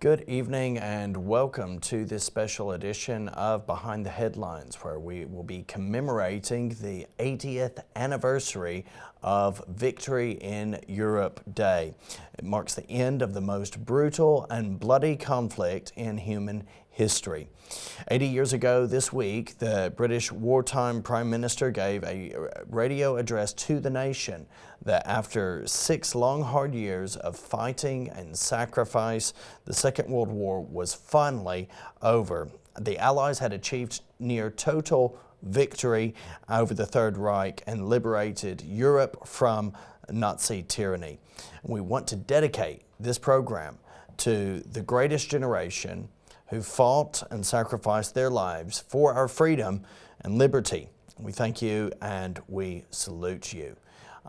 Good evening and welcome to this special edition of Behind the Headlines, where we will be commemorating the 80th anniversary of Victory in Europe Day. It marks the end of the most brutal and bloody conflict in human history. 80 years ago this week, the British wartime Prime Minister gave a radio address to the nation that after 6 long, hard years of fighting and sacrifice, the Second World War was finally over. The Allies had achieved near total victory over the Third Reich and liberated Europe from Nazi tyranny. We want to dedicate this program to the greatest generation who fought and sacrificed their lives for our freedom and liberty. We thank you and we salute you.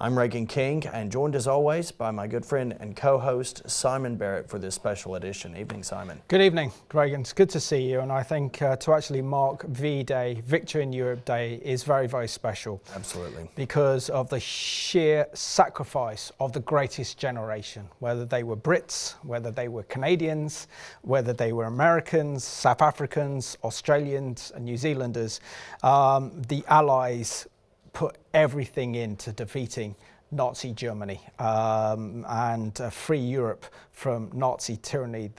I'm Reagan King, and joined as always by my good friend and co-host Simon Barrett for this special edition. Evening, Simon. Good evening, Reagan. It's good to see you, and I think to actually mark V-Day, Victory in Europe Day, is very, very special. Absolutely. Because of the sheer sacrifice of the greatest generation, whether they were Brits, whether they were Canadians, whether they were Americans, South Africans, Australians and New Zealanders. The Allies put everything into defeating Nazi Germany and free Europe from Nazi tyranny.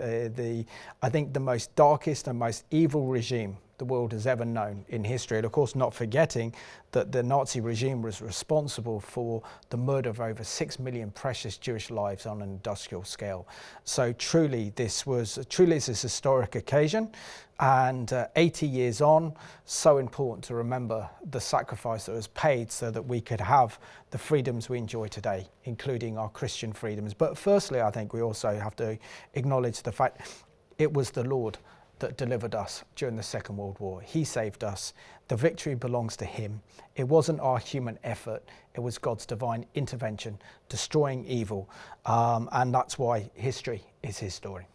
I think the most darkest and most evil regime the world has ever known in history. And of course, not forgetting that the Nazi regime was responsible for the murder of over 6 million precious Jewish lives on an industrial scale. So truly, this is a historic occasion. And 80 years on, so important to remember the sacrifice that was paid so that we could have the freedoms we enjoy today, including our Christian freedoms. But firstly, I think we also have to acknowledge the fact it was the Lord that delivered us during the Second World War. He saved us. The victory belongs to him. It wasn't our human effort. It was God's divine intervention, destroying evil. And that's why history is his story.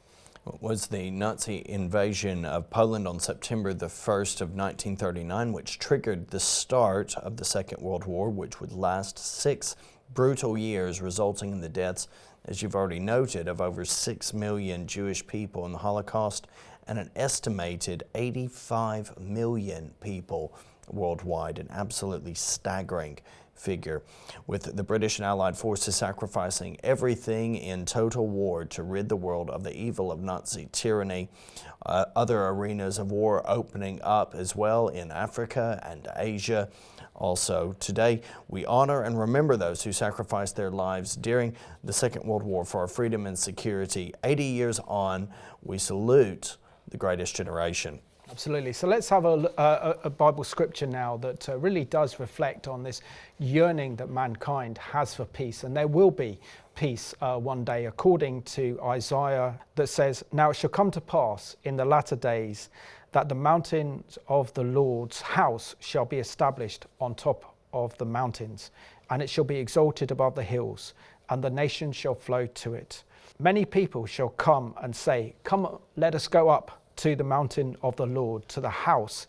It was the Nazi invasion of Poland on September the 1st of 1939, which triggered the start of the Second World War, which would last 6 brutal years, resulting in the deaths, as you've already noted, of over 6 million Jewish people in the Holocaust and an estimated 85 million people worldwide, an absolutely staggering figure, with the British and Allied forces sacrificing everything in total war to rid the world of the evil of Nazi tyranny. Other arenas of war opening up as well in Africa and Asia. Also, today we honor and remember those who sacrificed their lives during the Second World War for our freedom and security. 80 years on, we salute the greatest generation. Absolutely. So let's have a Bible scripture now that really does reflect on this yearning that mankind has for peace. And there will be peace one day, according to Isaiah, that says, "Now it shall come to pass in the latter days that the mountains of the Lord's house shall be established on top of the mountains, and it shall be exalted above the hills, and the nations shall flow to it. Many people shall come and say, Come, let us go up to the mountain of the Lord, to the house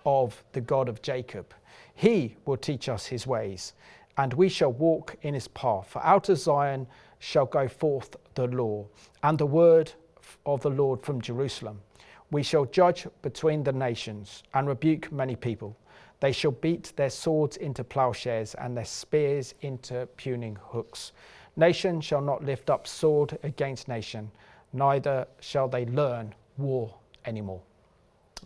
of the God of Jacob. He will teach us his ways, and we shall walk in his path. For out of Zion shall go forth the law, and the word of the Lord from Jerusalem. We shall judge between the nations, and rebuke many people. They shall beat their swords into plowshares, and their spears into pruning hooks. Nation shall not lift up sword against nation, neither shall they learn war anymore."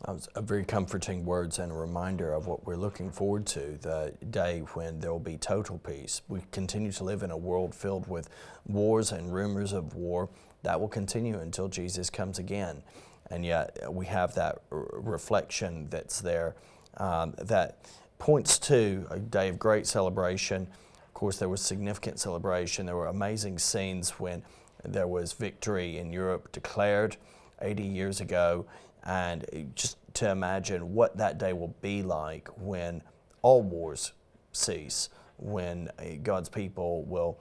That was a very comforting words and a reminder of what we're looking forward to, the day when there will be total peace. We continue to live in a world filled with wars and rumors of war. That will continue until Jesus comes again. And yet we have that reflection that's there that points to a day of great celebration. Of course, there was significant celebration. There were amazing scenes when there was victory in Europe declared 80 years ago, and just to imagine what that day will be like when all wars cease, when God's people will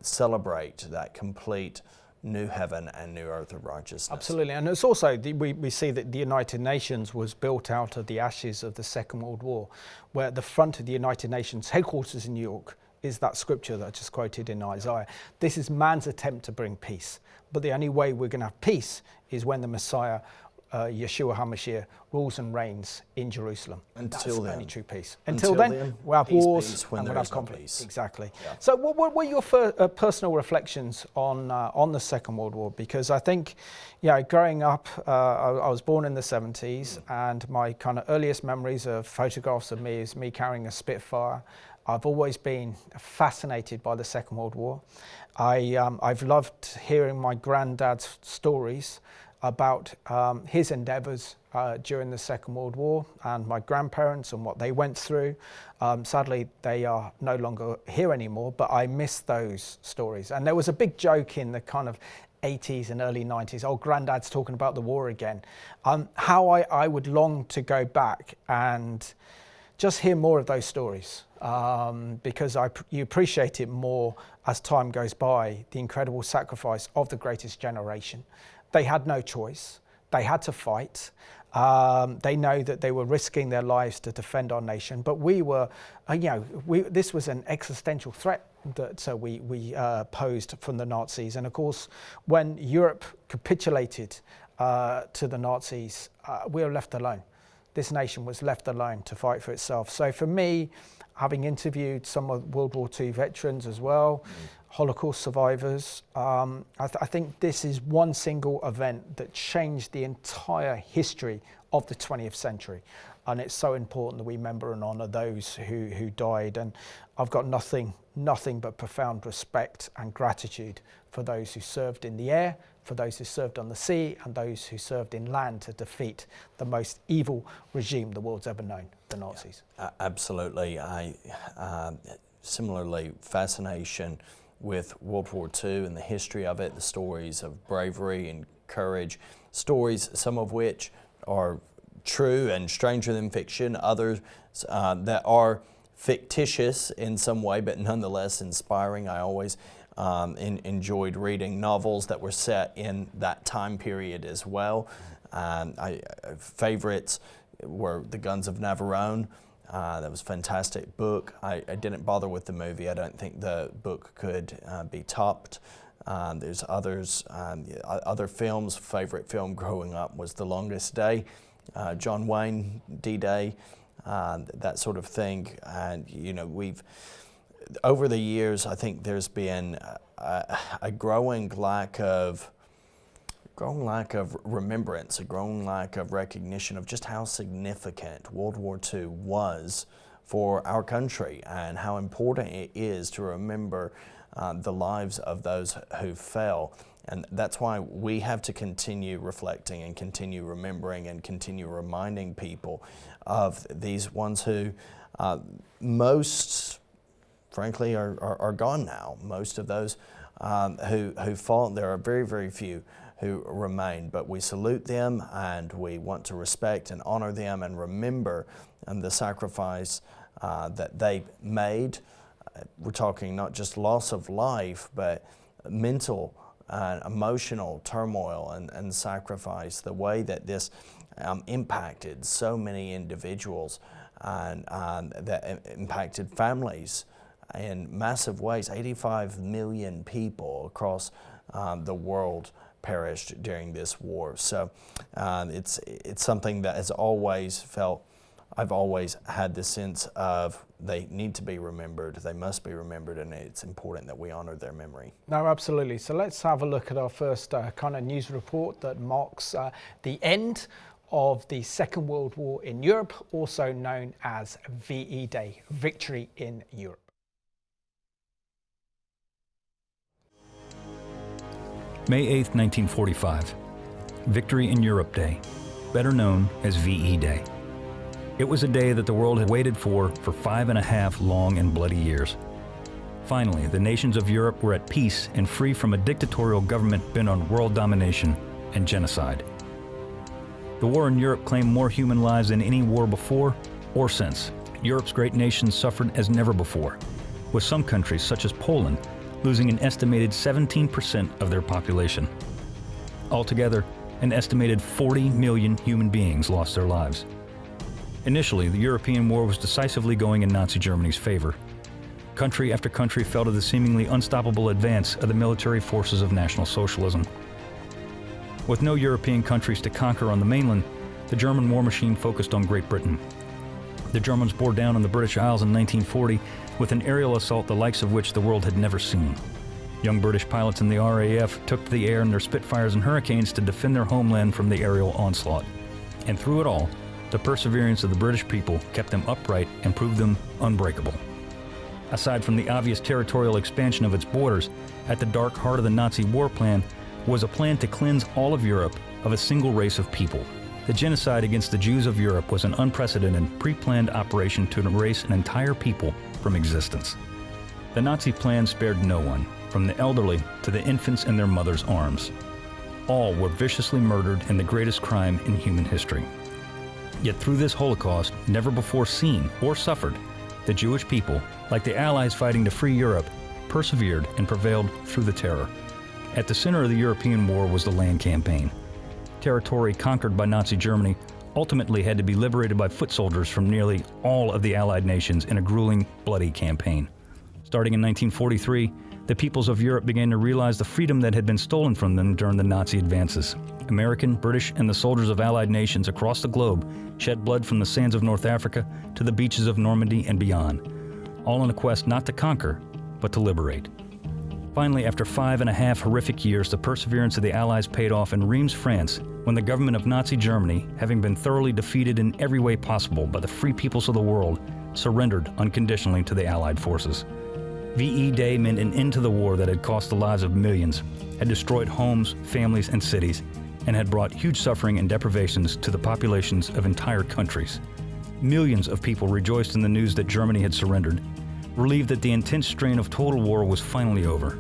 celebrate that complete new heaven and new earth of righteousness. Absolutely, and it's also, we see that the United Nations was built out of the ashes of the Second World War, where at the front of the United Nations headquarters in New York is that scripture that I just quoted in Isaiah. This is man's attempt to bring peace. But the only way we're going to have peace is when the Messiah, Yeshua HaMashiach, rules and reigns in Jerusalem. Until then. Only true peace. Until then, we'll have wars and we'll have conflict. Exactly. Yeah. So what were your personal reflections on the Second World War? Because I think, growing up, I was born in the 70s, and my kind of earliest memories of photographs of me is me carrying a Spitfire. I've always been fascinated by the Second World War. I've loved hearing my granddad's stories about his endeavours during the Second World War, and my grandparents and what they went through. Sadly, they are no longer here anymore, but I miss those stories. And there was a big joke in the kind of 80s and early 90s, granddad's talking about the war again. How I would long to go back and just hear more of those stories, because you appreciate it more as time goes by, the incredible sacrifice of the greatest generation. They had no choice. They had to fight. They know that they were risking their lives to defend our nation. But we were, this was an existential threat that we posed from the Nazis. And of course, when Europe capitulated to the Nazis, we were left alone. This nation was left alone to fight for itself. So for me, having interviewed some of World War II veterans as well, Holocaust survivors, I think this is one single event that changed the entire history of the 20th century. And it's so important that we remember and honour those who died. And I've got nothing but profound respect and gratitude for those who served in the air, for those who served on the sea, and those who served in land to defeat the most evil regime the world's ever known, the Nazis. Absolutely. Similarly, fascination with World War II and the history of it, the stories of bravery and courage, stories, some of which are true and stranger than fiction, others that are fictitious in some way, but nonetheless inspiring. I always enjoyed reading novels that were set in that time period as well. Favorites were The Guns of Navarone. That was a fantastic book. I didn't bother with the movie. I don't think the book could be topped. There's others, other films. Favorite film growing up was The Longest Day, John Wayne, D-Day, that sort of thing. And we've over the years, I think there's been a growing lack of remembrance, a growing lack of recognition of just how significant World War II was for our country and how important it is to remember the lives of those who fell. And that's why we have to continue reflecting and continue remembering and continue reminding people of these ones who most frankly are gone now. Most of those who fought, there are very, very few who remain, but we salute them and we want to respect and honor them and remember the sacrifice that they made. We're talking not just loss of life, but mental and emotional turmoil and sacrifice, the way that this impacted so many individuals and that impacted families in massive ways. 85 million people across the world perished during this war. So it's something that has always felt, I've always had the sense of they need to be remembered, they must be remembered, and it's important that we honor their memory. No, absolutely. So let's have a look at our first kind of news report that marks the end of the Second World War in Europe, also known as VE Day, Victory in Europe. May 8, 1945, Victory in Europe Day, better known as VE Day. It was a day that the world had waited for 5.5 long and bloody years. Finally, the nations of Europe were at peace and free from a dictatorial government bent on world domination and genocide. The war in Europe claimed more human lives than any war before or since. Europe's great nations suffered as never before, with some countries, such as Poland, losing an estimated 17% of their population. Altogether, an estimated 40 million human beings lost their lives. Initially, the European war was decisively going in Nazi Germany's favor. Country after country fell to the seemingly unstoppable advance of the military forces of National Socialism. With no European countries to conquer on the mainland, the German war machine focused on Great Britain. The Germans bore down on the British Isles in 1940 with an aerial assault the likes of which the world had never seen. Young British pilots in the RAF took to the air in their Spitfires and Hurricanes to defend their homeland from the aerial onslaught. And through it all, the perseverance of the British people kept them upright and proved them unbreakable. Aside from the obvious territorial expansion of its borders, at the dark heart of the Nazi war plan was a plan to cleanse all of Europe of a single race of people. The genocide against the Jews of Europe was an unprecedented, pre-planned operation to erase an entire people from existence. The Nazi plan spared no one, from the elderly to the infants in their mothers' arms. All were viciously murdered in the greatest crime in human history. Yet through this Holocaust, never before seen or suffered, the Jewish people, like the Allies fighting to free Europe, persevered and prevailed through the terror. At the center of the European war was the land campaign. Territory conquered by Nazi Germany ultimately had to be liberated by foot soldiers from nearly all of the Allied nations in a grueling, bloody campaign. Starting in 1943, the peoples of Europe began to realize the freedom that had been stolen from them during the Nazi advances. American, British, and the soldiers of Allied nations across the globe shed blood from the sands of North Africa to the beaches of Normandy and beyond, all in a quest not to conquer, but to liberate. Finally, after 5.5 horrific years, the perseverance of the Allies paid off in Reims, France, when the government of Nazi Germany, having been thoroughly defeated in every way possible by the free peoples of the world, surrendered unconditionally to the Allied forces. VE Day meant an end to the war that had cost the lives of millions, had destroyed homes, families, and cities, and had brought huge suffering and deprivations to the populations of entire countries. Millions of people rejoiced in the news that Germany had surrendered, relieved that the intense strain of total war was finally over.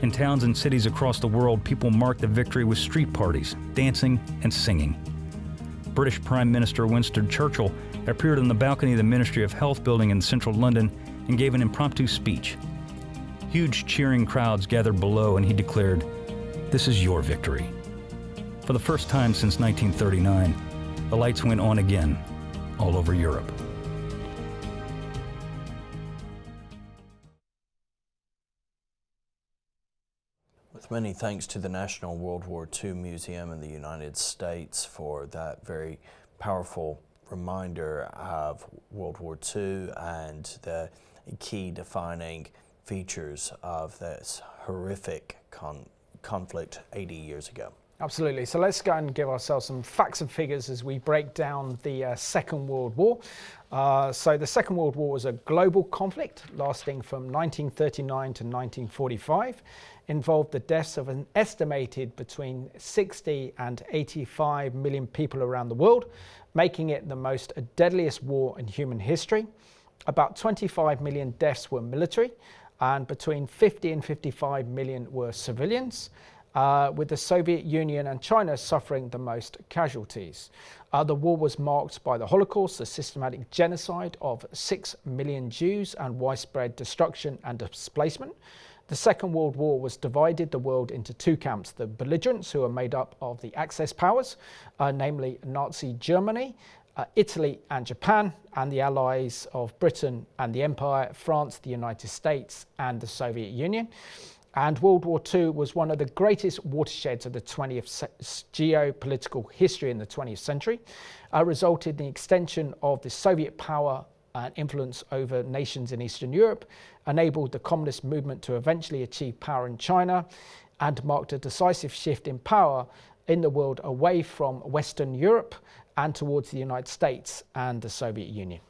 In towns and cities across the world, people marked the victory with street parties, dancing, and singing. British Prime Minister Winston Churchill appeared on the balcony of the Ministry of Health building in central London and gave an impromptu speech. Huge cheering crowds gathered below, and he declared, "This is your victory." For the first time since 1939, the lights went on again all over Europe. With many thanks to the National World War II Museum in the United States for that very powerful reminder of World War II and the key defining features of this horrific conflict 80 years ago. Absolutely. So let's go and give ourselves some facts and figures as we break down the Second World War. So the Second World War was a global conflict lasting from 1939 to 1945. Involved the deaths of an estimated between 60 and 85 million people around the world, making it the most deadliest war in human history. About 25 million deaths were military, and between 50 and 55 million were civilians, with the Soviet Union and China suffering the most casualties. The war was marked by the Holocaust, the systematic genocide of 6 million Jews, and widespread destruction and displacement. The Second World War divided the world into two camps: the belligerents, who are made up of the Axis powers, namely Nazi Germany, Italy and Japan, and the allies of Britain and the Empire, France, the United States and the Soviet Union. And World War II was one of the greatest watersheds of the geopolitical history in the 20th century, resulted in the extension of the Soviet power and influence over nations in Eastern Europe, enabled the communist movement to eventually achieve power in China, and marked a decisive shift in power in the world away from Western Europe and towards the United States and the Soviet Union.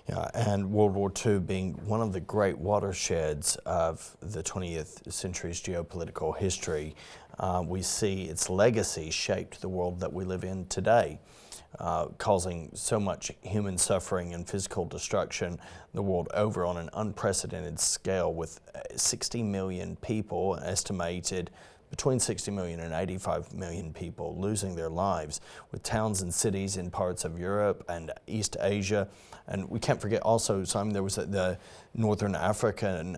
Yeah, and World War II being one of the great watersheds of the 20th century's geopolitical history, we see its legacy shaped the world that we live in today, causing so much human suffering and physical destruction the world over on an unprecedented scale, with 60 million people estimated between 60 million and 85 million people losing their lives, with towns and cities in parts of Europe and East Asia. And we can't forget also, Simon, there was the Northern African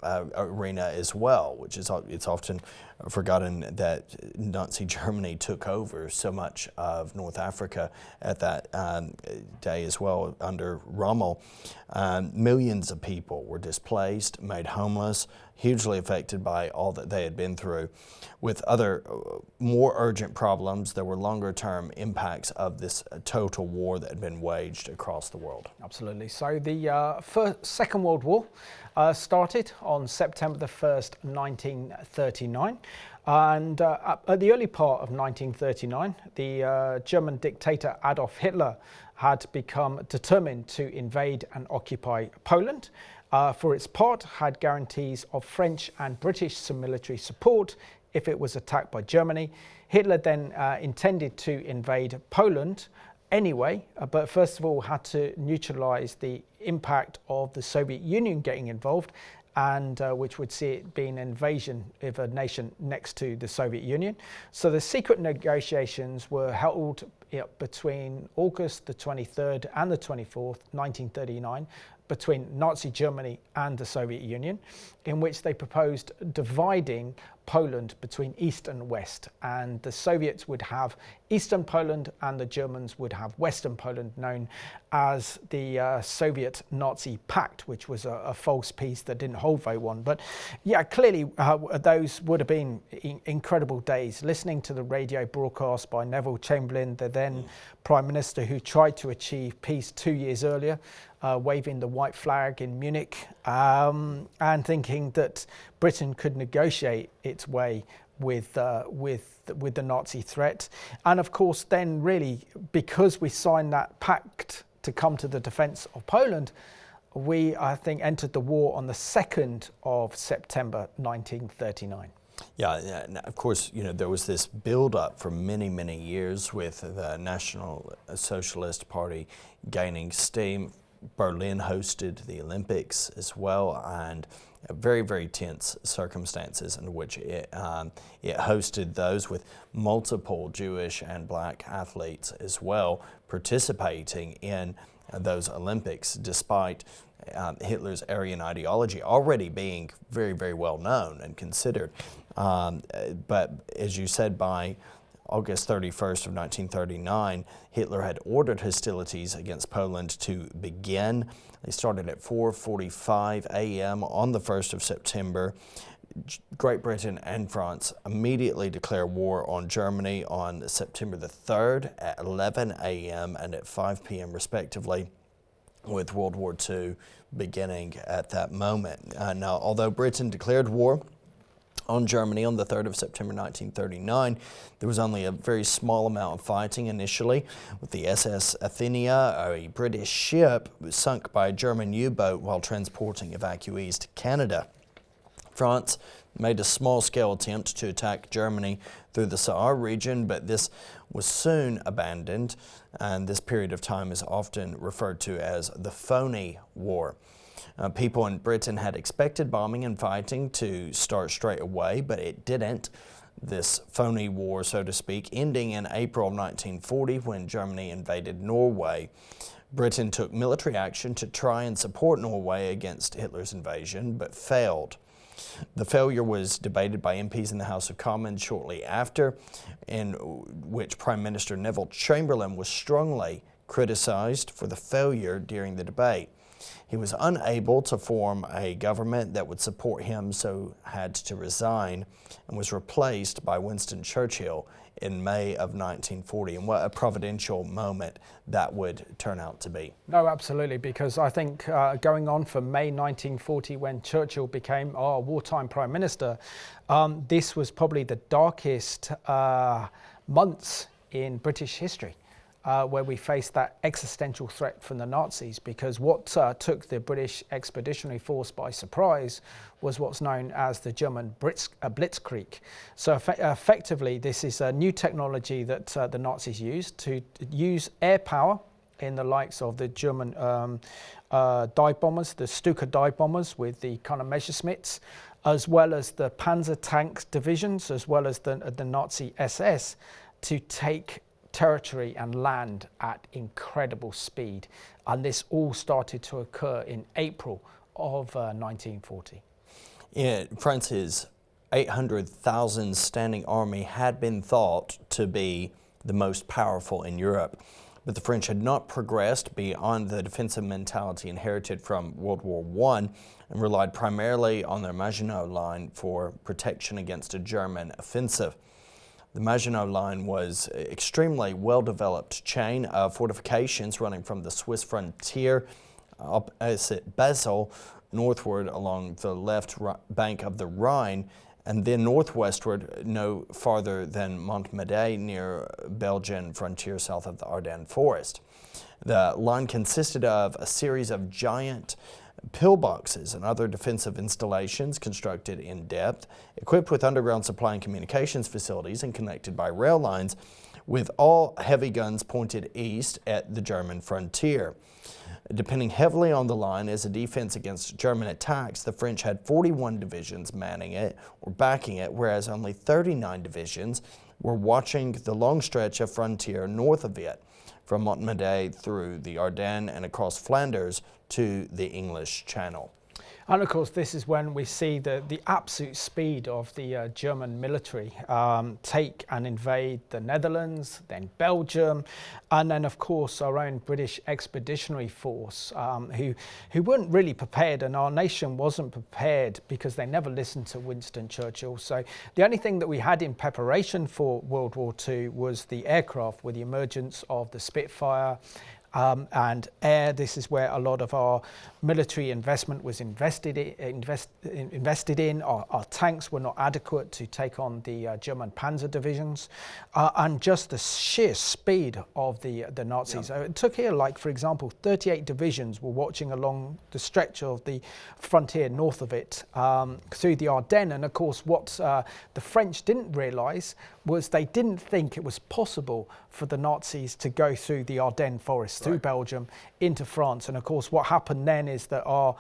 arena as well, which is, it's often forgotten that Nazi Germany took over so much of North Africa at that day as well under Rommel. Millions of people were displaced, made homeless, hugely affected by all that they had been through. With other more urgent problems, there were longer term impacts of this total war that had been waged across the world. Absolutely. So the Second World War started on September the 1st, 1939. And at the early part of 1939, the German dictator Adolf Hitler had become determined to invade and occupy Poland. For its part, had guarantees of French and British military support if it was attacked by Germany. Hitler then intended to invade Poland anyway, but first of all had to neutralize the impact of the Soviet Union getting involved, and which would see it being an invasion of a nation next to the Soviet Union. So the secret negotiations were held between August the 23rd and the 24th, 1939, between Nazi Germany and the Soviet Union, in which they proposed dividing Poland between East and West, and the Soviets would have Eastern Poland and the Germans would have Western Poland, known as the Soviet Nazi Pact, which was a false peace that didn't hold very long. But yeah, clearly those would have been incredible days. Listening to the radio broadcast by Neville Chamberlain, the then Prime Minister, who tried to achieve peace 2 years earlier, waving the white flag in Munich, and thinking that Britain could negotiate its way with the Nazi threat. And of course, then really, because we signed that pact to come to the defence of Poland, we, I think, entered the war on the 2nd of September 1939. Yeah, and of course, you know, there was this build-up for many, many years with the National Socialist Party gaining steam. Berlin hosted the Olympics as well, and very, very tense circumstances in which it hosted those, with multiple Jewish and black athletes as well participating in those Olympics, despite Hitler's Aryan ideology already being very, very well known and considered. But as you said, by August 31st of 1939, Hitler had ordered hostilities against Poland to begin. They started at 4:45 a.m. on the 1st of September. Great Britain and France immediately declare war on Germany on September the 3rd at 11 a.m. and at 5 p.m. respectively, with World War II beginning at that moment. Now, although Britain declared war on Germany on the 3rd of September 1939, there was only a very small amount of fighting initially, with the SS Athenia, a British ship, sunk by a German U-boat while transporting evacuees to Canada. France made a small-scale attempt to attack Germany through the Saar region, but this was soon abandoned, and this period of time is often referred to as the Phony War. People in Britain had expected bombing and fighting to start straight away, but it didn't. This phony war, so to speak, ending in April 1940 when Germany invaded Norway. Britain took military action to try and support Norway against Hitler's invasion, but failed. The failure was debated by MPs in the House of Commons shortly after, in which Prime Minister Neville Chamberlain was strongly criticized for the failure during the debate. He was unable to form a government that would support him, so had to resign, and was replaced by Winston Churchill in May of 1940. And what a providential moment that would turn out to be. No, absolutely, because I think going on from May 1940, when Churchill became our wartime Prime Minister, this was probably the darkest months in British history. Where we faced that existential threat from the Nazis, because what took the British Expeditionary Force by surprise was what's known as the German Blitzkrieg. So effectively, this is a new technology that the Nazis used to use air power in the likes of the German dive bombers, the Stuka dive bombers with the kind of Messerschmitts, as well as the Panzer tank divisions, as well as the Nazi SS, to take territory and land at incredible speed. And this all started to occur in April of 1940. Yeah, France's 800,000 standing army had been thought to be the most powerful in Europe, but the French had not progressed beyond the defensive mentality inherited from World War I and relied primarily on their Maginot Line for protection against a German offensive. The Maginot Line was an extremely well-developed chain of fortifications running from the Swiss frontier opposite Basel northward along the left bank of the Rhine, and then northwestward no farther than Montmédy near Belgian frontier south of the Ardennes forest. The line consisted of a series of giant pillboxes and other defensive installations constructed in depth, equipped with underground supply and communications facilities and connected by rail lines, with all heavy guns pointed east at the German frontier. Depending heavily on the line as a defense against German attacks, the French had 41 divisions manning it or backing it, whereas only 39 divisions were watching the long stretch of frontier north of it, from Montmédy through the Ardennes and across Flanders to the English Channel. And of course, this is when we see the absolute speed of the German military take and invade the Netherlands, then Belgium, and then of course our own British Expeditionary Force, who weren't really prepared, and our nation wasn't prepared because they never listened to Winston Churchill. So the only thing that we had in preparation for World War II was the aircraft, with the emergence of the Spitfire, and air. This is where a lot of our military investment was invested in. Our tanks were not adequate to take on the German Panzer divisions, and just the sheer speed of the Nazis. It took here, like for example, 38 divisions were watching along the stretch of the frontier north of it through the Ardennes. And of course, what the French didn't realise was they didn't think it was possible for the Nazis to go through the Ardennes forest, through Belgium, into France. And of course, what happened then is that our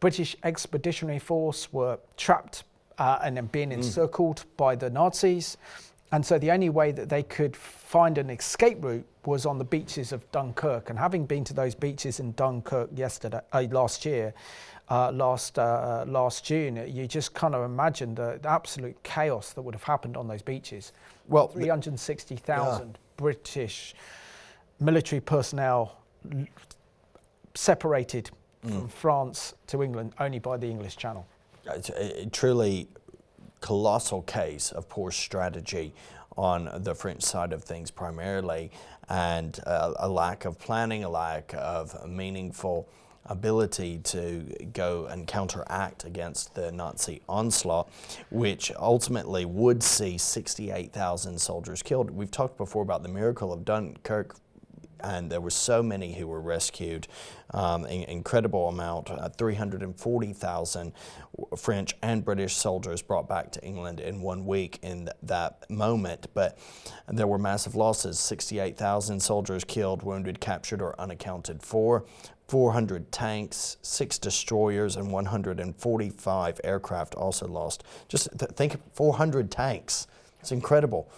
British Expeditionary Force were trapped and then being encircled by the Nazis. And so the only way that they could find an escape route was on the beaches of Dunkirk. And having been to those beaches in Dunkirk last June, you just kind of imagine the absolute chaos that would have happened on those beaches. Well, 360,000 British military personnel separated from France to England only by the English Channel. It's a truly colossal case of poor strategy on the French side of things primarily, and a lack of planning, a lack of meaningful ability to go and counteract against the Nazi onslaught, which ultimately would see 68,000 soldiers killed. We've talked before about the miracle of Dunkirk, and there were so many who were rescued, incredible amount, 340,000 French and British soldiers brought back to England in 1 week in that moment. But there were massive losses, 68,000 soldiers killed, wounded, captured, or unaccounted for, 400 tanks, 6 destroyers, and 145 aircraft also lost. Just think, 400 tanks. It's incredible.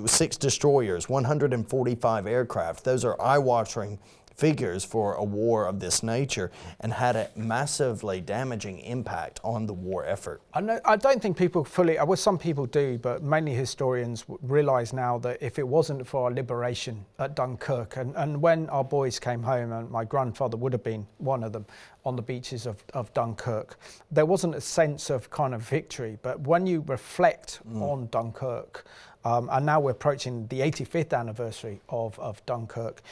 6 destroyers, 145 aircraft. Those are eye-watering figures for a war of this nature, and had a massively damaging impact on the war effort. I don't think people fully, well, some people do, but mainly historians realise now that if it wasn't for our liberation at Dunkirk, and when our boys came home, and my grandfather would have been one of them, on the beaches of Dunkirk, there wasn't a sense of kind of victory. But when you reflect on Dunkirk, and now we're approaching the 85th anniversary of Dunkirk,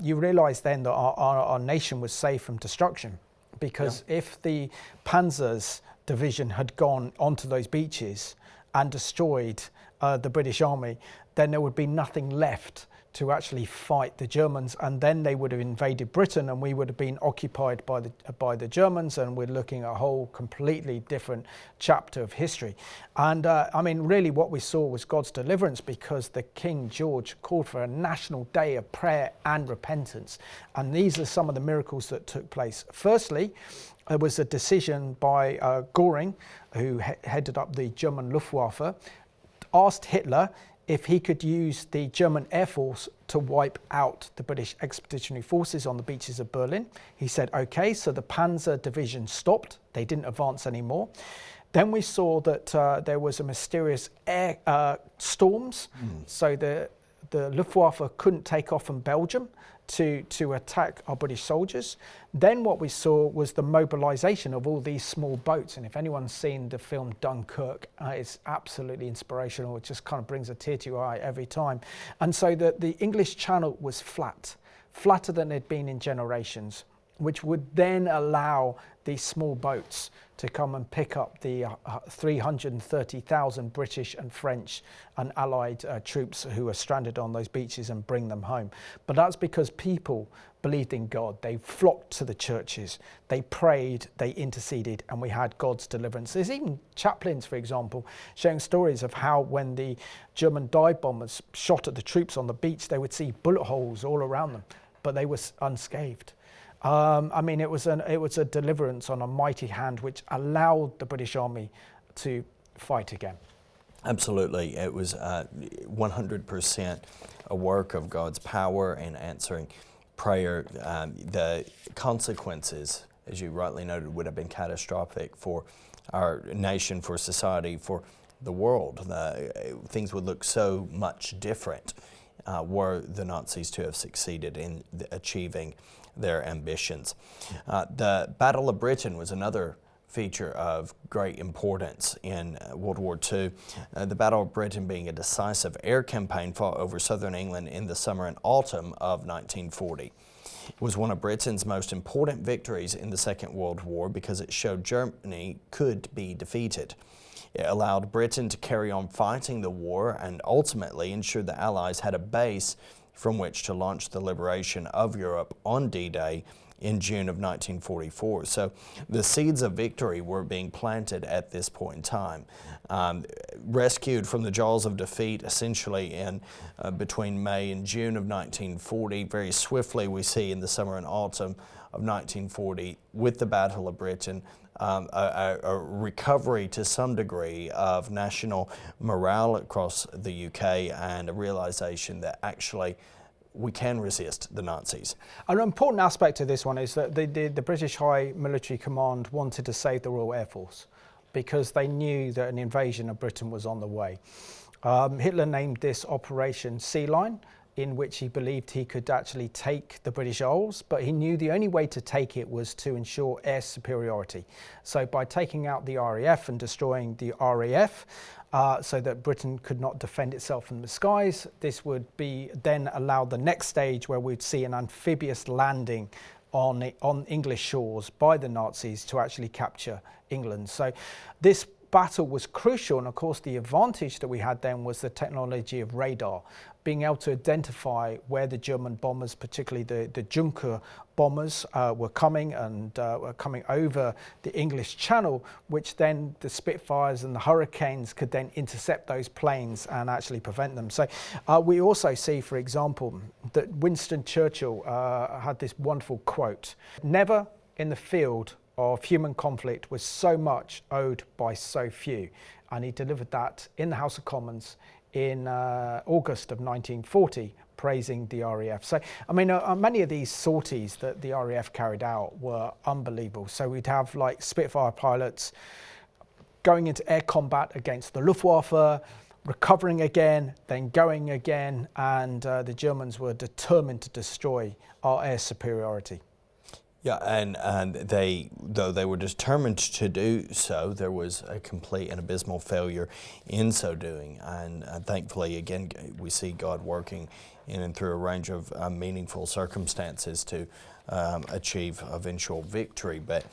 you realise then that our nation was saved from destruction, because if the Panzers division had gone onto those beaches and destroyed the British army, then there would be nothing left to actually fight the Germans, and then they would have invaded Britain, and we would have been occupied by the Germans, and we're looking at a whole completely different chapter of history. And I mean, really what we saw was God's deliverance, because the King George called for a national day of prayer and repentance. And these are some of the miracles that took place. Firstly, there was a decision by Göring, who headed up the German Luftwaffe, asked Hitler if he could use the German Air Force to wipe out the British Expeditionary Forces on the beaches of Berlin. He said, okay, so the Panzer Division stopped. They didn't advance anymore. Then we saw that there was a mysterious air storms. So the Luftwaffe couldn't take off from Belgium to attack our British soldiers. Then what we saw was the mobilization of all these small boats. And if anyone's seen the film Dunkirk, it's absolutely inspirational. It just kind of brings a tear to your eye every time. And so the English Channel was flatter than it had been in generations, which would then allow these small boats to come and pick up the 330,000 British and French and Allied troops who were stranded on those beaches and bring them home. But that's because people believed in God. They flocked to the churches, they prayed, they interceded, and we had God's deliverance. There's even chaplains, for example, sharing stories of how when the German dive bombers shot at the troops on the beach, they would see bullet holes all around them, but they were unscathed. I mean, it was a deliverance on a mighty hand which allowed the British Army to fight again. Absolutely. It was 100% a work of God's power in answering prayer. The consequences, as you rightly noted, would have been catastrophic for our nation, for society, for the world. Things would look so much different were the Nazis to have succeeded in achieving their ambitions. The Battle of Britain was another feature of great importance in World War II. The Battle of Britain being a decisive air campaign fought over southern England in the summer and autumn of 1940. It was one of Britain's most important victories in the Second World War because it showed Germany could be defeated. It allowed Britain to carry on fighting the war and ultimately ensured the Allies had a base from which to launch the liberation of Europe on D-Day in June of 1944. So the seeds of victory were being planted at this point in time. Rescued from the jaws of defeat essentially in between May and June of 1940, very swiftly we see in the summer and autumn of 1940 with the Battle of Britain, a recovery to some degree of national morale across the UK and a realization that actually we can resist the Nazis. An important aspect of this one is that the British High Military Command wanted to save the Royal Air Force because they knew that an invasion of Britain was on the way. Hitler named this Operation Sea Lion, in which he believed he could actually take the British Isles, but he knew the only way to take it was to ensure air superiority. So by taking out the RAF and destroying the RAF, so that Britain could not defend itself from the skies, this would be then allow the next stage where we'd see an amphibious landing on English shores by the Nazis to actually capture England. So this battle was crucial, and of course the advantage that we had then was the technology of radar, being able to identify where the German bombers, particularly the Junker bombers, were coming and were coming over the English Channel, which then the Spitfires and the Hurricanes could then intercept those planes and actually prevent them. So we also see, for example, that Winston Churchill had this wonderful quote: "Never in the field of human conflict was so much owed by so few." And he delivered that in the House of Commons in August of 1940, praising the RAF. So, I mean, many of these sorties that the RAF carried out were unbelievable. So we'd have like Spitfire pilots going into air combat against the Luftwaffe, recovering again, then going again, and the Germans were determined to destroy our air superiority. Yeah, and they, though they were determined to do so, there was a complete and abysmal failure in so doing. And thankfully, again, we see God working in and through a range of meaningful circumstances to achieve eventual victory. But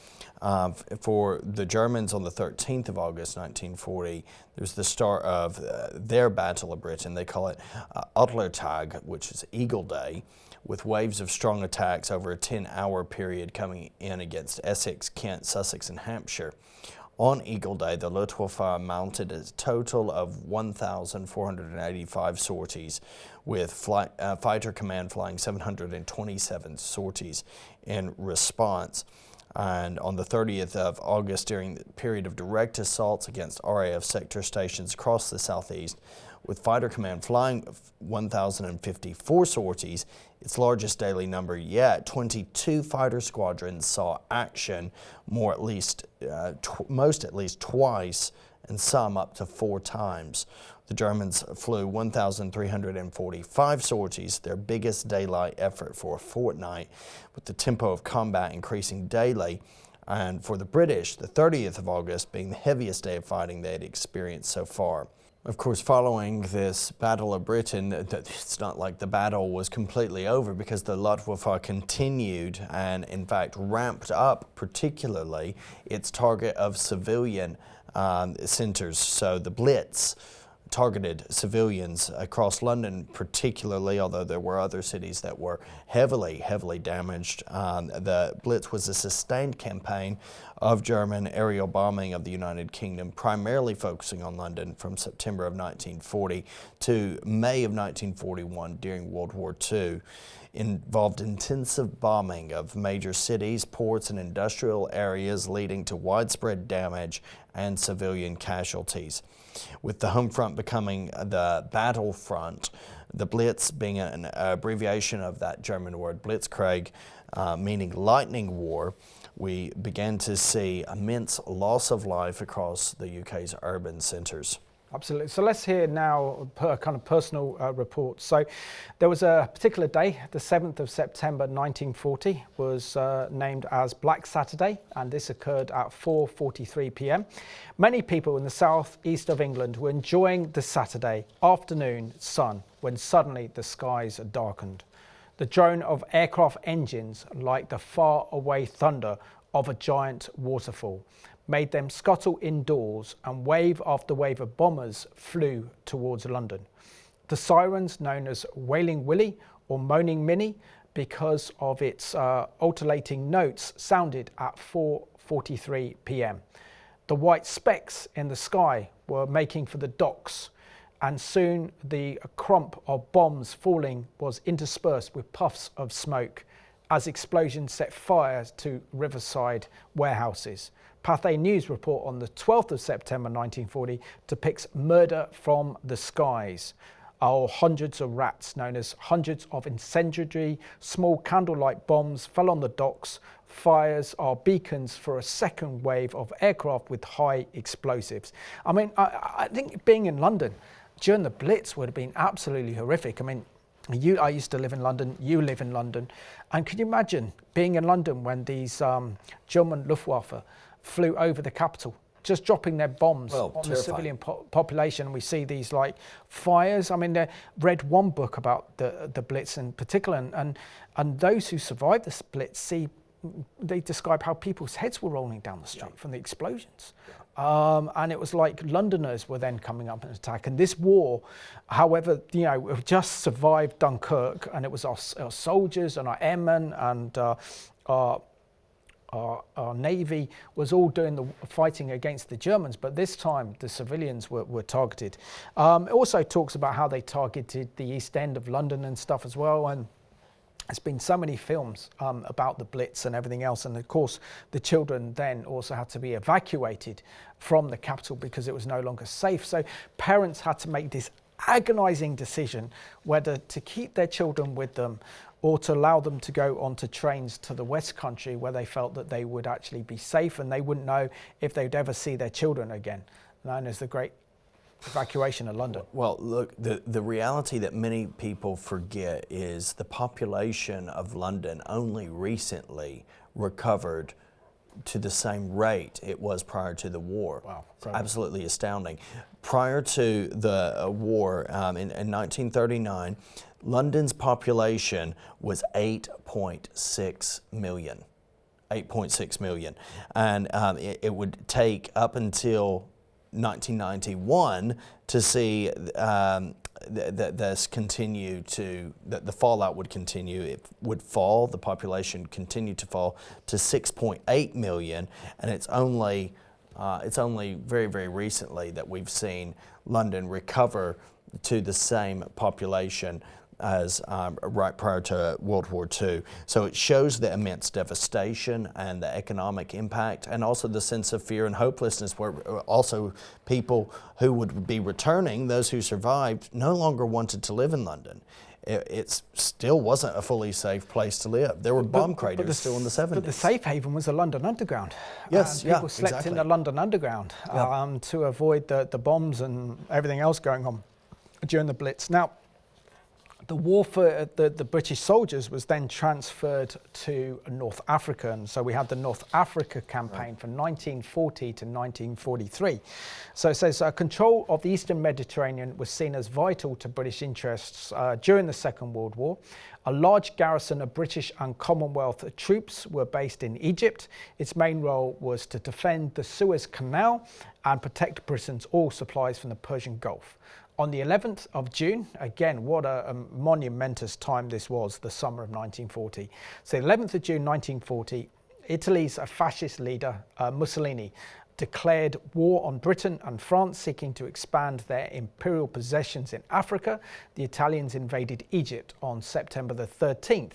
for the Germans on the 13th of August 1940, there's the start of their Battle of Britain. They call it Tag, which is Eagle Day, with waves of strong attacks over a 10-hour period coming in against Essex, Kent, Sussex, and Hampshire. On Eagle Day, the Luftwaffe mounted a total of 1,485 sorties, with Fighter Command flying 727 sorties in response. And on the 30th of August, during the period of direct assaults against RAF sector stations across the southeast, with Fighter Command flying 1,054 sorties, its largest daily number yet, 22 fighter squadrons saw action, most at least twice, and some up to 4 times. The Germans flew 1,345 sorties, their biggest daylight effort for a fortnight, with the tempo of combat increasing daily. And for the British, the 30th of August being the heaviest day of fighting they had experienced so far. Of course, following this Battle of Britain, it's not like the battle was completely over, because the Luftwaffe continued and in fact ramped up particularly its target of civilian centers. So the Blitz targeted civilians across London particularly, although there were other cities that were heavily damaged. The Blitz was a sustained campaign of German aerial bombing of the United Kingdom, primarily focusing on London from September of 1940 to May of 1941 during World War II. Involved intensive bombing of major cities, ports, and industrial areas, leading to widespread damage and civilian casualties. With the home front becoming the battle front, the Blitz being an abbreviation of that German word Blitzkrieg, meaning lightning war, we began to see immense loss of life across the UK's urban centres. Absolutely. So let's hear now a kind of personal report. So there was a particular day, the 7th of September 1940, was named as Black Saturday, and this occurred at 4:43 p.m. Many people in the south east of England were enjoying the Saturday afternoon sun when suddenly the skies darkened. The drone of aircraft engines, like the far away thunder of a giant waterfall, made them scuttle indoors, and wave after wave of bombers flew towards London. The sirens, known as Wailing Willie or Moaning Minnie because of its alternating notes, sounded at 4:43 p.m. The white specks in the sky were making for the docks, and soon the crump of bombs falling was interspersed with puffs of smoke as explosions set fire to riverside warehouses. Pathé News report on the 12th of September 1940 depicts murder from the skies. Hundreds of rats, known as hundreds of incendiary small candlelight bombs, fell on the docks. Fires are beacons for a second wave of aircraft with high explosives. I mean, I think being in London during the Blitz would have been absolutely horrific. I mean, I used to live in London, you live in London, and can you imagine being in London when these German Luftwaffe flew over the capital, just dropping their bombs on terrifying. the civilian population? We see these like fires. I mean, I read one book about the Blitz in particular, and those who survived the Blitz they describe how people's heads were rolling down the street from the explosions. And it was like Londoners were then coming up and attack. And this war, however, just survived Dunkirk, and it was our soldiers and our airmen and our Navy was all doing the fighting against the Germans, but this time the civilians were targeted. It also talks about how they targeted the East End of London and stuff as well, and there's been so many films about the Blitz and everything else, and of course the children then also had to be evacuated from the capital because it was no longer safe. So parents had to make this agonizing decision whether to keep their children with them or to allow them to go onto trains to the West Country, where they felt that they would actually be safe and they wouldn't know if they'd ever see their children again, known as the Great Evacuation of London. Well, look, the reality that many people forget is the population of London only recently recovered to the same rate it was prior to the war. Wow. Absolutely astounding. Prior to the war, in 1939, London's population was 8.6 million. 8.6 million. And it would take up until 1991 to see this continue to, that the fallout would continue. It would fall, the population continued to fall to 6.8 million, and it's only very, very recently that we've seen London recover to the same population as right prior to World War II. So it shows the immense devastation and the economic impact, and also the sense of fear and hopelessness, where also people who would be returning, those who survived, no longer wanted to live in London. It still wasn't a fully safe place to live. There were bomb craters still in the 70s. But the safe haven was the London Underground. Yes, people slept in the London Underground to avoid the bombs and everything else going on during the Blitz. Now, the war for the British soldiers was then transferred to North Africa, and so we had the North Africa campaign from 1940 to 1943. So it says control of the Eastern Mediterranean was seen as vital to British interests during the Second World War. A large garrison of British and Commonwealth troops were based in Egypt. Its main role was to defend the Suez Canal and protect Britain's oil supplies from the Persian Gulf. On the 11th of June, again, what a monumentous time this was, the summer of 1940. So 11th of June 1940, Italy's fascist leader, Mussolini, declared war on Britain and France, seeking to expand their imperial possessions in Africa. The Italians invaded Egypt on September the 13th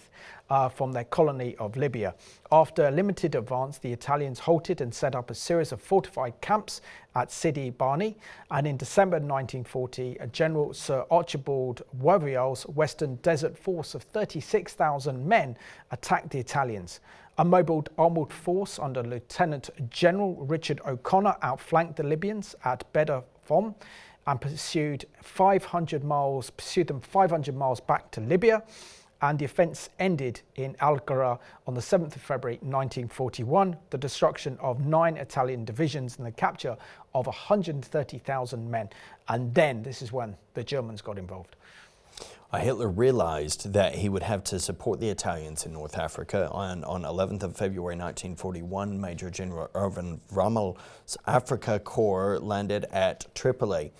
from their colony of Libya. After a limited advance, the Italians halted and set up a series of fortified camps at Sidi Barni, and in December 1940, General Sir Archibald Wavell's Western Desert Force of 36,000 men attacked the Italians. A mobile armoured force under Lieutenant General Richard O'Connor outflanked the Libyans at Beda Fom and pursued them 500 miles back to Libya, and the offence ended in Algara on the 7th of February 1941, the destruction of 9 Italian divisions and the capture of 130,000 men. And then this is when the Germans got involved. Hitler realized that he would have to support the Italians in North Africa. On 11th of February 1941, Major General Erwin Rommel's Africa Corps landed at Tripoli.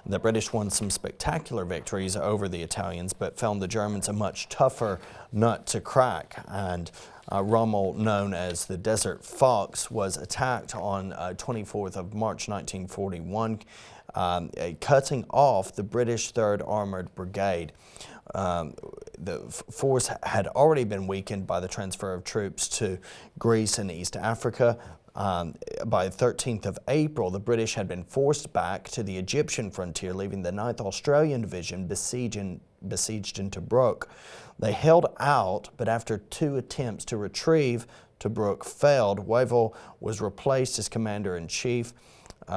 The British won some spectacular victories over the Italians, but found the Germans a much tougher nut to crack. And Rommel, known as the Desert Fox, was attacked on 24th of March 1941, cutting off the British 3rd Armoured Brigade. The force had already been weakened by the transfer of troops to Greece and East Africa. By the 13th of April, the British had been forced back to the Egyptian frontier, leaving the 9th Australian Division besieged in Tobruk. They held out, but after 2 attempts to retrieve Tobruk failed. Wavell was replaced as Commander-in-Chief,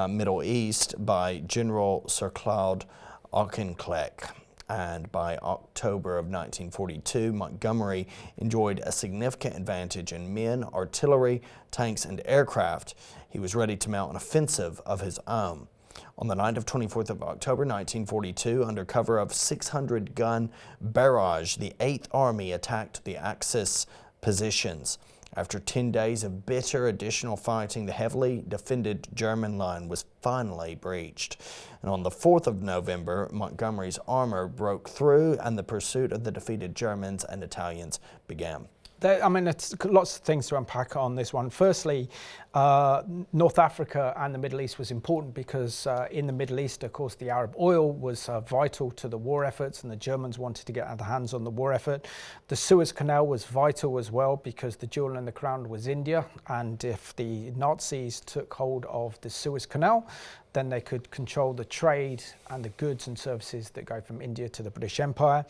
Middle East, by General Sir Claude Auchinleck. And by October of 1942, Montgomery enjoyed a significant advantage in men, artillery, tanks, and aircraft. He was ready to mount an offensive of his own. On the night of 24th of October 1942, under cover of 600-gun barrage, the 8th Army attacked the Axis positions. After 10 days of bitter additional fighting, the heavily defended German line was finally breached. And on the 4th of November, Montgomery's armor broke through and the pursuit of the defeated Germans and Italians began. It's lots of things to unpack on this one. Firstly, North Africa and the Middle East was important because in the Middle East, of course, the Arab oil was vital to the war efforts, and the Germans wanted to get their hands on the war effort. The Suez Canal was vital as well because the jewel in the crown was India, and if the Nazis took hold of the Suez Canal, then they could control the trade and the goods and services that go from India to the British Empire.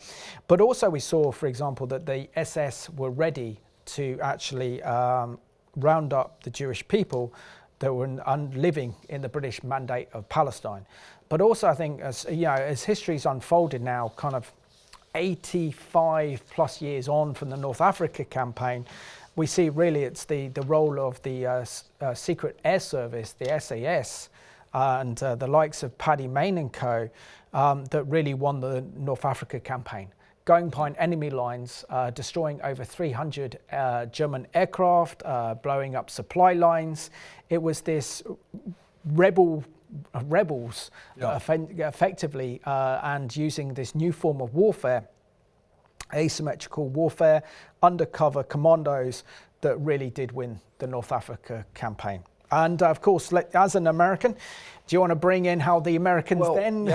But also we saw, for example, that the SS were ready to actually round up the Jewish people that were living in the British Mandate of Palestine. But also I think as history's unfolded now, kind of 85 plus years on from the North Africa campaign, we see really it's the role of the Secret Air Service, the SAS, and the likes of Paddy Mayne and co. That really won the North Africa campaign, going behind enemy lines, destroying over 300 German aircraft, blowing up supply lines. It was this rebels effectively, and using this new form of warfare, asymmetrical warfare, undercover commandos, that really did win the North Africa campaign. And of course, as an American, do you want to bring in how the Americans who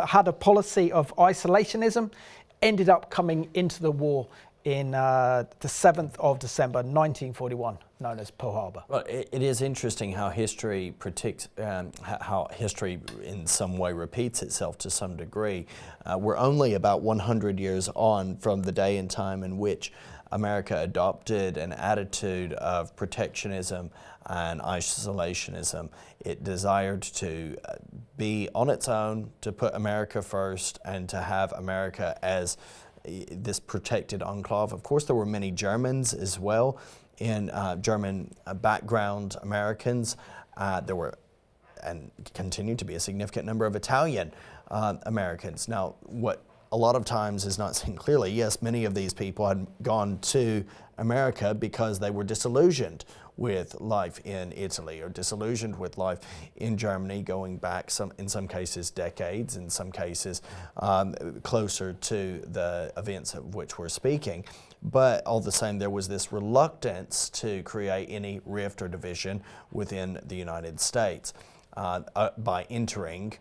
had a policy of isolationism, ended up coming into the war in the 7th of December 1941, known as Pearl Harbor. Well, it is interesting how history predicts, how history in some way repeats itself to some degree. We're only about 100 years on from the day and time in which America adopted an attitude of protectionism and isolationism. It desired to be on its own, to put America first, and to have America as this protected enclave. Of course, there were many Germans as well, in German background Americans. There were, and continue to be, a significant number of Italian Americans. Now, what a lot of times is not seen clearly, yes, many of these people had gone to America because they were disillusioned with life in Italy, or disillusioned with life in Germany, going back in some cases decades, in some cases closer to the events of which we're speaking. But all the same, there was this reluctance to create any rift or division within the United States by entering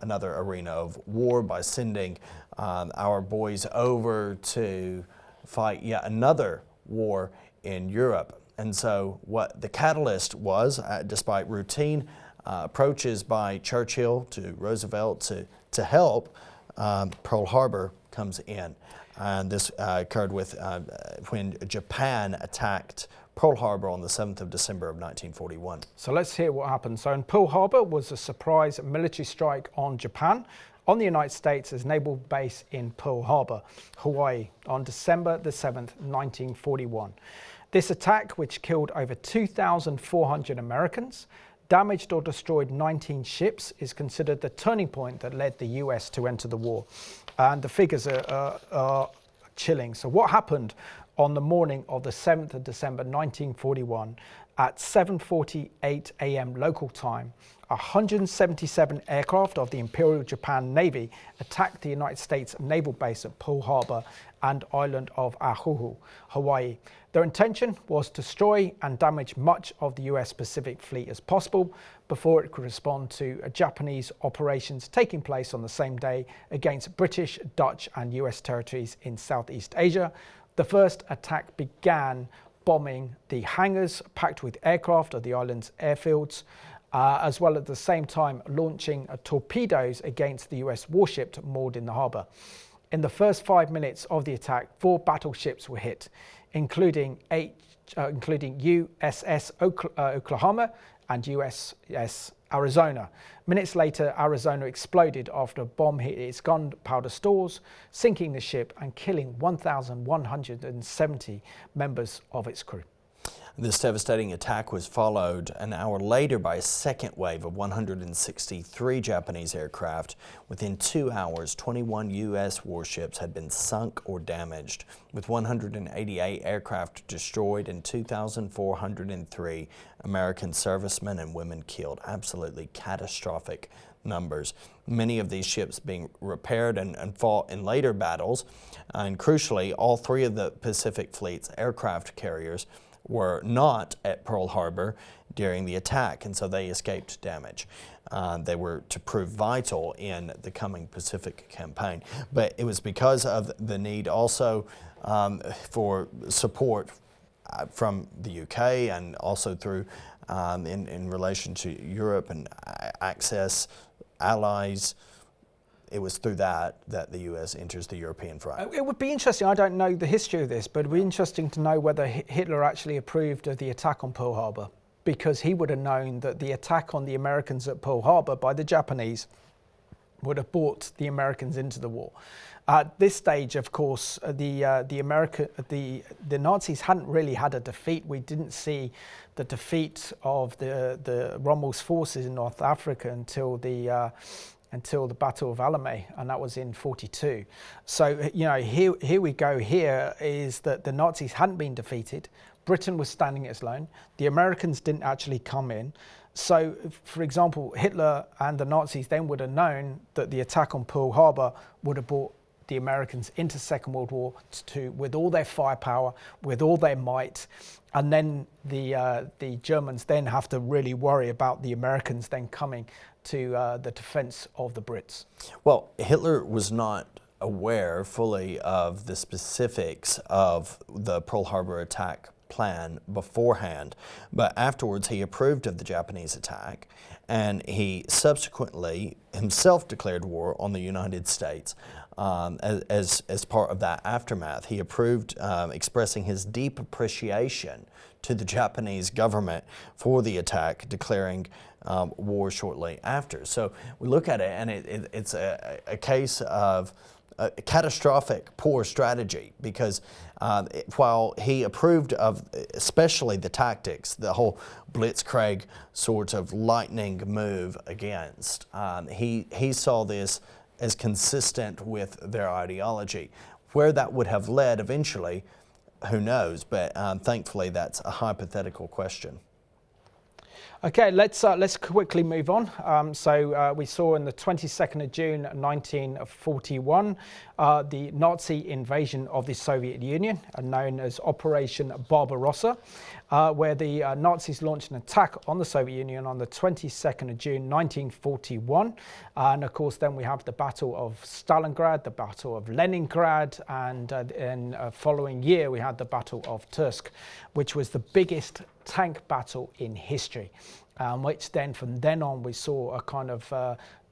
another arena of war, by sending our boys over to fight yet another war in Europe. And so what the catalyst was, despite routine approaches by Churchill to Roosevelt to help, Pearl Harbor comes in. And this occurred when Japan attacked Pearl Harbor on the 7th of December of 1941. So let's hear what happened. So in Pearl Harbor was a surprise military strike on Japan on the United States' naval base in Pearl Harbor, Hawaii, on December the 7th, 1941. This attack, which killed over 2,400 Americans, damaged or destroyed 19 ships, is considered the turning point that led the US to enter the war. And the figures are chilling. So what happened on the morning of the 7th of December 1941 at 7:48 a.m. local time? 177 aircraft of the Imperial Japan Navy attacked the United States naval base at Pearl Harbor and island of Oahu, Hawaii. Their intention was to destroy and damage much of the US Pacific Fleet as possible before it could respond to Japanese operations taking place on the same day against British, Dutch and US territories in Southeast Asia. The first attack began bombing the hangars packed with aircraft of the island's airfields, as well at the same time launching torpedoes against the US warship moored in the harbour. In the first 5 minutes of the attack, 4 battleships were hit, including USS Oklahoma and USS Arizona. Minutes later, Arizona exploded after a bomb hit its gunpowder stores, sinking the ship and killing 1,170 members of its crew. This devastating attack was followed an hour later by a second wave of 163 Japanese aircraft. Within 2 hours, 21 U.S. warships had been sunk or damaged, with 188 aircraft destroyed and 2,403 American servicemen and women killed. Absolutely catastrophic numbers. Many of these ships being repaired and fought in later battles. And crucially, all 3 of the Pacific Fleet's aircraft carriers were not at Pearl Harbor during the attack, and so they escaped damage. They were to prove vital in the coming Pacific campaign. But it was because of the need also for support from the UK and also through in relation to Europe and access allies. It was through that the US enters the European front. It would be interesting, I don't know the history of this, but it would be interesting to know whether Hitler actually approved of the attack on Pearl Harbor, because he would have known that the attack on the Americans at Pearl Harbor by the Japanese would have brought the Americans into the war. At this stage, of course, the Nazis hadn't really had a defeat. We didn't see the defeat of the Rommel's forces in North Africa until the Battle of Alamo, and that was in 42. So, here we go. Here is that the Nazis hadn't been defeated. Britain was standing its alone. The Americans didn't actually come in. So, for example, Hitler and the Nazis then would have known that the attack on Pearl Harbor would have brought the Americans into Second World War with all their firepower, with all their might, and then the Germans then have to really worry about the Americans then coming to the defense of the Brits. Well, Hitler was not aware fully of the specifics of the Pearl Harbor attack plan beforehand, but afterwards he approved of the Japanese attack, and he subsequently himself declared war on the United States as part of that aftermath. He approved, expressing his deep appreciation to the Japanese government for the attack, declaring war shortly after. So we look at it, and it's a case of a catastrophic poor strategy, because while he approved of especially the tactics, the whole blitzkrieg sort of lightning move against, he saw this as consistent with their ideology. Where that would have led eventually, who knows, but thankfully that's a hypothetical question. Okay, let's quickly move on. We saw on the 22nd of June 1941 the Nazi invasion of the Soviet Union, known as Operation Barbarossa, where the Nazis launched an attack on the Soviet Union on the 22nd of June 1941. And of course then we have the Battle of Stalingrad, the Battle of Leningrad, and in following year we had the Battle of Kursk, which was the biggest tank battle in history, which then from then on we saw a kind of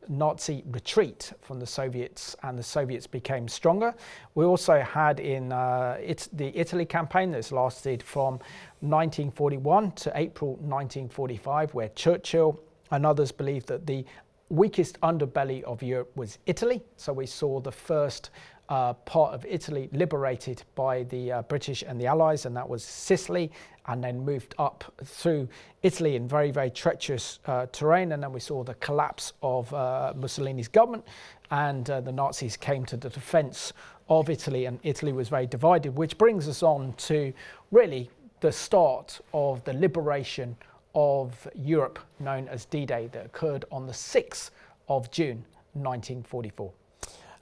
Nazi retreat from the Soviets, and the Soviets became stronger. We also had in the Italy campaign that's lasted from 1941 to April 1945, where Churchill and others believed that the weakest underbelly of Europe was Italy. So we saw the first part of Italy liberated by the British and the Allies, and that was Sicily, and then moved up through Italy in very, very treacherous terrain. And then we saw the collapse of Mussolini's government, and the Nazis came to the defense of Italy, and Italy was very divided, which brings us on to really the start of the liberation of Europe, known as D-Day, that occurred on the 6th of June 1944.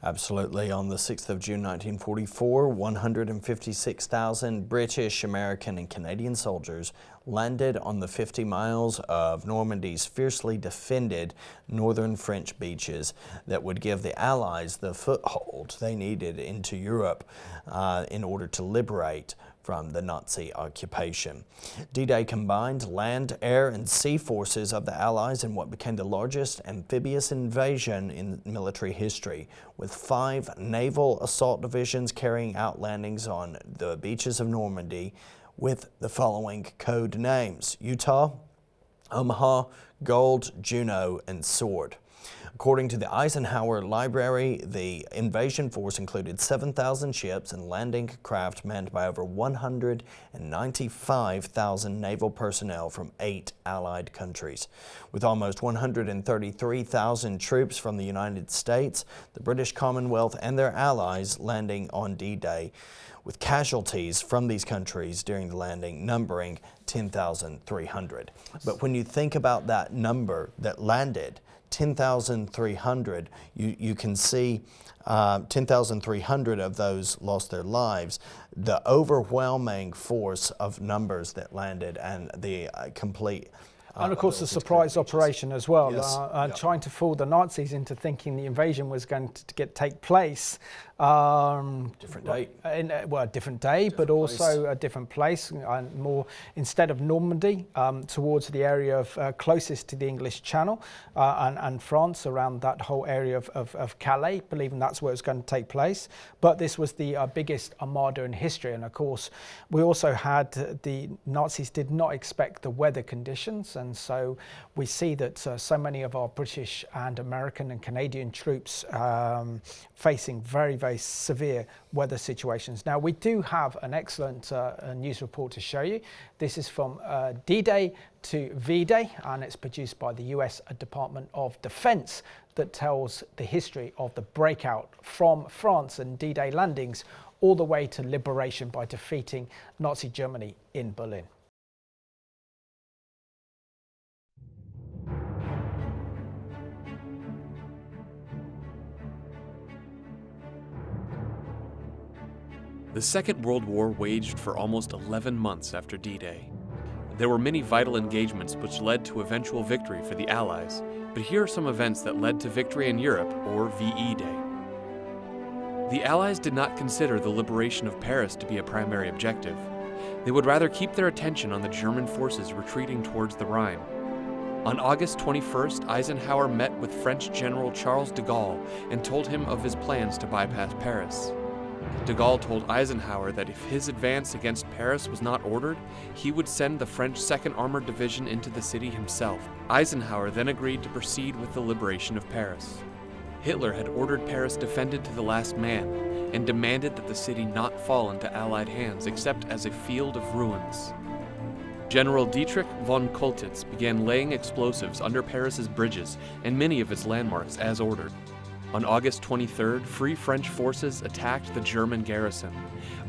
Absolutely. On the 6th of June 1944, 156,000 British, American, and Canadian soldiers landed on the 50 miles of Normandy's fiercely defended northern French beaches that would give the Allies the foothold they needed into Europe in order to liberate from the Nazi occupation. D-Day combined land, air, and sea forces of the Allies in what became the largest amphibious invasion in military history, with 5 naval assault divisions carrying out landings on the beaches of Normandy with the following code names: Utah, Omaha, Gold, Juno, and Sword. According to the Eisenhower Library, the invasion force included 7,000 ships and landing craft manned by over 195,000 naval personnel from 8 Allied countries. With almost 133,000 troops from the United States, the British Commonwealth, and their allies landing on D-Day, with casualties from these countries during the landing numbering 10,300. But when you think about that number that landed, 10,300, you can see 10,300 of those lost their lives. The overwhelming force of numbers that landed, and the complete and of course the surprise operation as well, yes. Trying to fool the Nazis into thinking the invasion was going to take place. Different date. A different day, but also a different place, more instead of Normandy, towards the area of closest to the English Channel and France, around that whole area of Calais, believing that's where it's going to take place. But this was the biggest armada in history, and of course we also had the Nazis did not expect the weather conditions, and so we see that so many of our British and American and Canadian troops facing very, very severe weather situations. Now, we do have an excellent news report to show you. This is from D-Day to V-Day, and it's produced by the US Department of Defense, that tells the history of the breakout from France and D-Day landings all the way to liberation by defeating Nazi Germany in Berlin. The Second World War waged for almost 11 months after D-Day. There were many vital engagements which led to eventual victory for the Allies, but here are some events that led to victory in Europe, or VE Day. The Allies did not consider the liberation of Paris to be a primary objective. They would rather keep their attention on the German forces retreating towards the Rhine. On August 21st, Eisenhower met with French General Charles de Gaulle and told him of his plans to bypass Paris. De Gaulle told Eisenhower that if his advance against Paris was not ordered, he would send the French 2nd Armored Division into the city himself. Eisenhower then agreed to proceed with the liberation of Paris. Hitler had ordered Paris defended to the last man and demanded that the city not fall into Allied hands except as a field of ruins. General Dietrich von Choltitz began laying explosives under Paris's bridges and many of its landmarks as ordered. On August 23rd, Free French forces attacked the German garrison,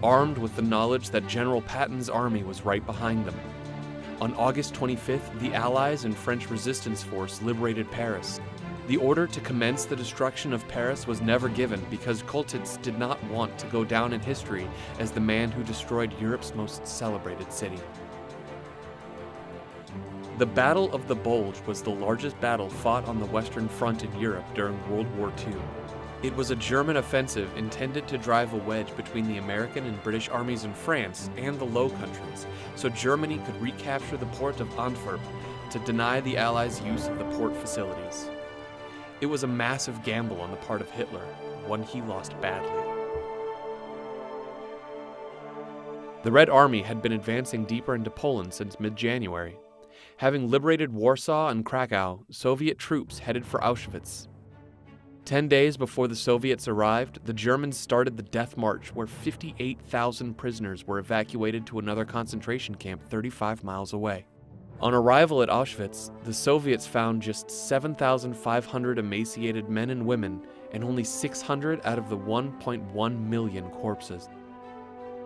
armed with the knowledge that General Patton's army was right behind them. On August 25th, the Allies and French resistance force liberated Paris. The order to commence the destruction of Paris was never given because Choltitz did not want to go down in history as the man who destroyed Europe's most celebrated city. The Battle of the Bulge was the largest battle fought on the Western Front in Europe during World War II. It was a German offensive intended to drive a wedge between the American and British armies in France and the Low Countries, so Germany could recapture the port of Antwerp to deny the Allies use of the port facilities. It was a massive gamble on the part of Hitler, one he lost badly. The Red Army had been advancing deeper into Poland since mid-January. Having liberated Warsaw and Krakow, Soviet troops headed for Auschwitz. 10 days before the Soviets arrived, the Germans started the Death March, where 58,000 prisoners were evacuated to another concentration camp 35 miles away. On arrival at Auschwitz, the Soviets found just 7,500 emaciated men and women and only 600 out of the 1.1 million corpses.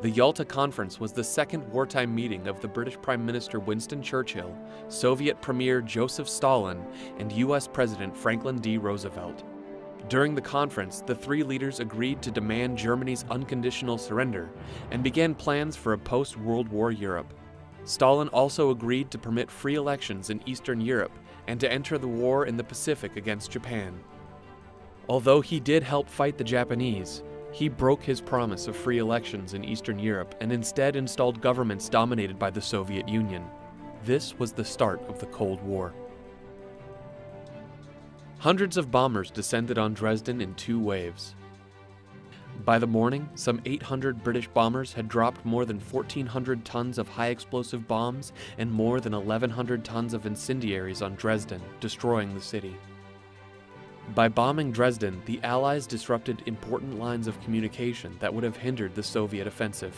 The Yalta Conference was the second wartime meeting of the British Prime Minister Winston Churchill, Soviet Premier Joseph Stalin, and U.S. President Franklin D. Roosevelt. During the conference, the three leaders agreed to demand Germany's unconditional surrender and began plans for a post-World War Europe. Stalin also agreed to permit free elections in Eastern Europe and to enter the war in the Pacific against Japan. Although he did help fight the Japanese, he broke his promise of free elections in Eastern Europe and instead installed governments dominated by the Soviet Union. This was the start of the Cold War. Hundreds of bombers descended on Dresden in 2 waves. By the morning, some 800 British bombers had dropped more than 1,400 tons of high-explosive bombs and more than 1,100 tons of incendiaries on Dresden, destroying the city. By bombing Dresden, the Allies disrupted important lines of communication that would have hindered the Soviet offensive.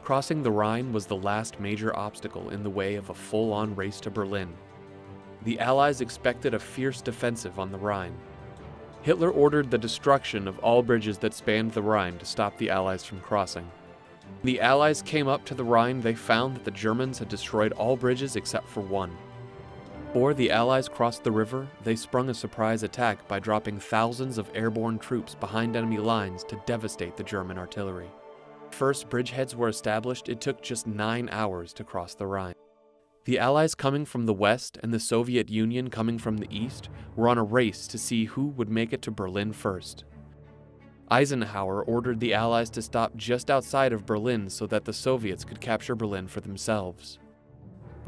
Crossing the Rhine was the last major obstacle in the way of a full-on race to Berlin. The Allies expected a fierce defensive on the Rhine. Hitler ordered the destruction of all bridges that spanned the Rhine to stop the Allies from crossing. When the Allies came up to the Rhine, they found that the Germans had destroyed all bridges except for one. Before the Allies crossed the river, they sprung a surprise attack by dropping thousands of airborne troops behind enemy lines to devastate the German artillery. First bridgeheads were established, it took just 9 hours to cross the Rhine. The Allies coming from the west and the Soviet Union coming from the east were on a race to see who would make it to Berlin first. Eisenhower ordered the Allies to stop just outside of Berlin so that the Soviets could capture Berlin for themselves.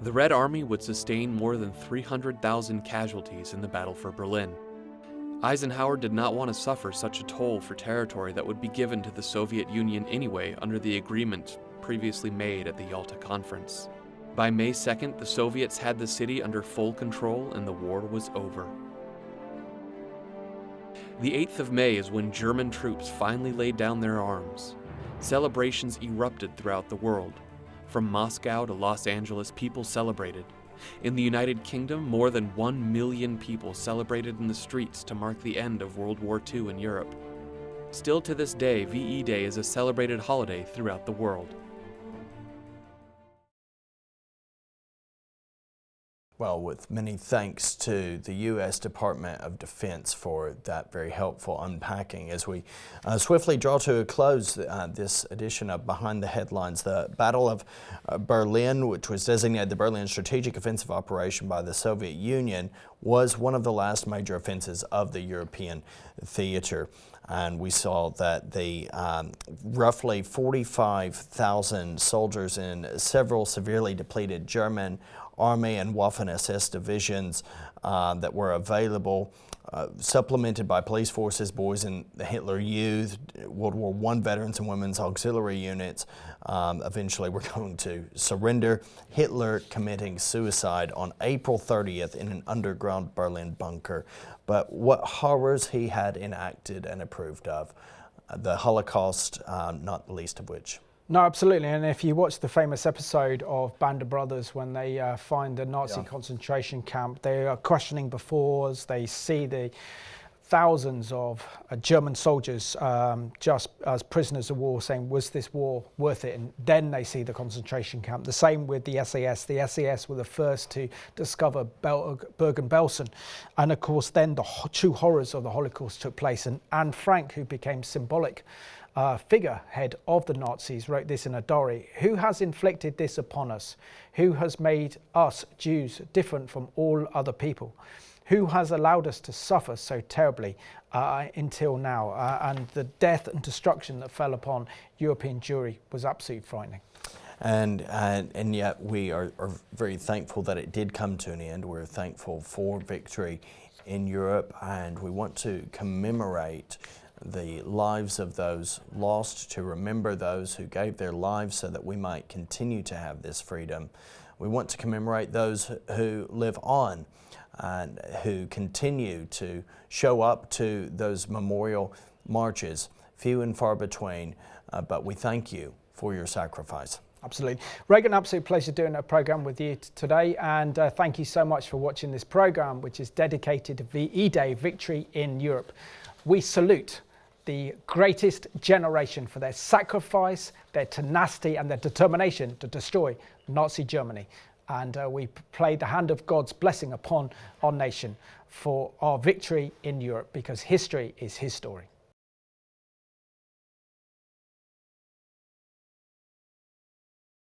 The Red Army would sustain more than 300,000 casualties in the battle for Berlin. Eisenhower did not want to suffer such a toll for territory that would be given to the Soviet Union anyway under the agreement previously made at the Yalta Conference. By May 2nd, the Soviets had the city under full control and the war was over. The 8th of May is when German troops finally laid down their arms. Celebrations erupted throughout the world. From Moscow to Los Angeles, people celebrated. In the United Kingdom, more than 1 million people celebrated in the streets to mark the end of World War II in Europe. Still to this day, VE Day is a celebrated holiday throughout the world. Well, with many thanks to the U.S. Department of Defense for that very helpful unpacking. As we swiftly draw to a close this edition of Behind the Headlines, the Battle of Berlin, which was designated the Berlin Strategic Offensive Operation by the Soviet Union, was one of the last major offenses of the European theater. And we saw that the roughly 45,000 soldiers in several severely depleted German Army and Waffen-SS divisions that were available, supplemented by police forces, boys in the Hitler Youth, World War I veterans and women's auxiliary units, eventually were going to surrender. Hitler committing suicide on April 30th in an underground Berlin bunker. But what horrors he had enacted and approved of, the Holocaust, not the least of which. No, absolutely. And if you watch the famous episode of Band of Brothers, when they find the Nazi concentration camp, they are questioning before as they see the thousands of German soldiers just as prisoners of war, saying, was this war worth it? And then they see the concentration camp. The same with the SAS. The SAS were the first to discover Bergen-Belsen. And of course, then the true horrors of the Holocaust took place. And Anne Frank, who became symbolic figurehead of the Nazis, wrote this in a diary: who has inflicted this upon us? Who has made us Jews different from all other people? Who has allowed us to suffer so terribly until now? And the death and destruction that fell upon European Jewry was absolutely frightening. And yet we are very thankful that it did come to an end. We're thankful for victory in Europe, and we want to commemorate the lives of those lost, to remember those who gave their lives so that we might continue to have this freedom. We want to commemorate those who live on and who continue to show up to those memorial marches, few and far between, but we thank you for your sacrifice. Absolutely. Reagan, absolute pleasure doing a program with you today, and thank you so much for watching this program, which is dedicated to VE Day, Victory in Europe. We salute the greatest generation for their sacrifice, their tenacity and their determination to destroy Nazi Germany. And we play the hand of God's blessing upon our nation for our victory in Europe, because history is his story.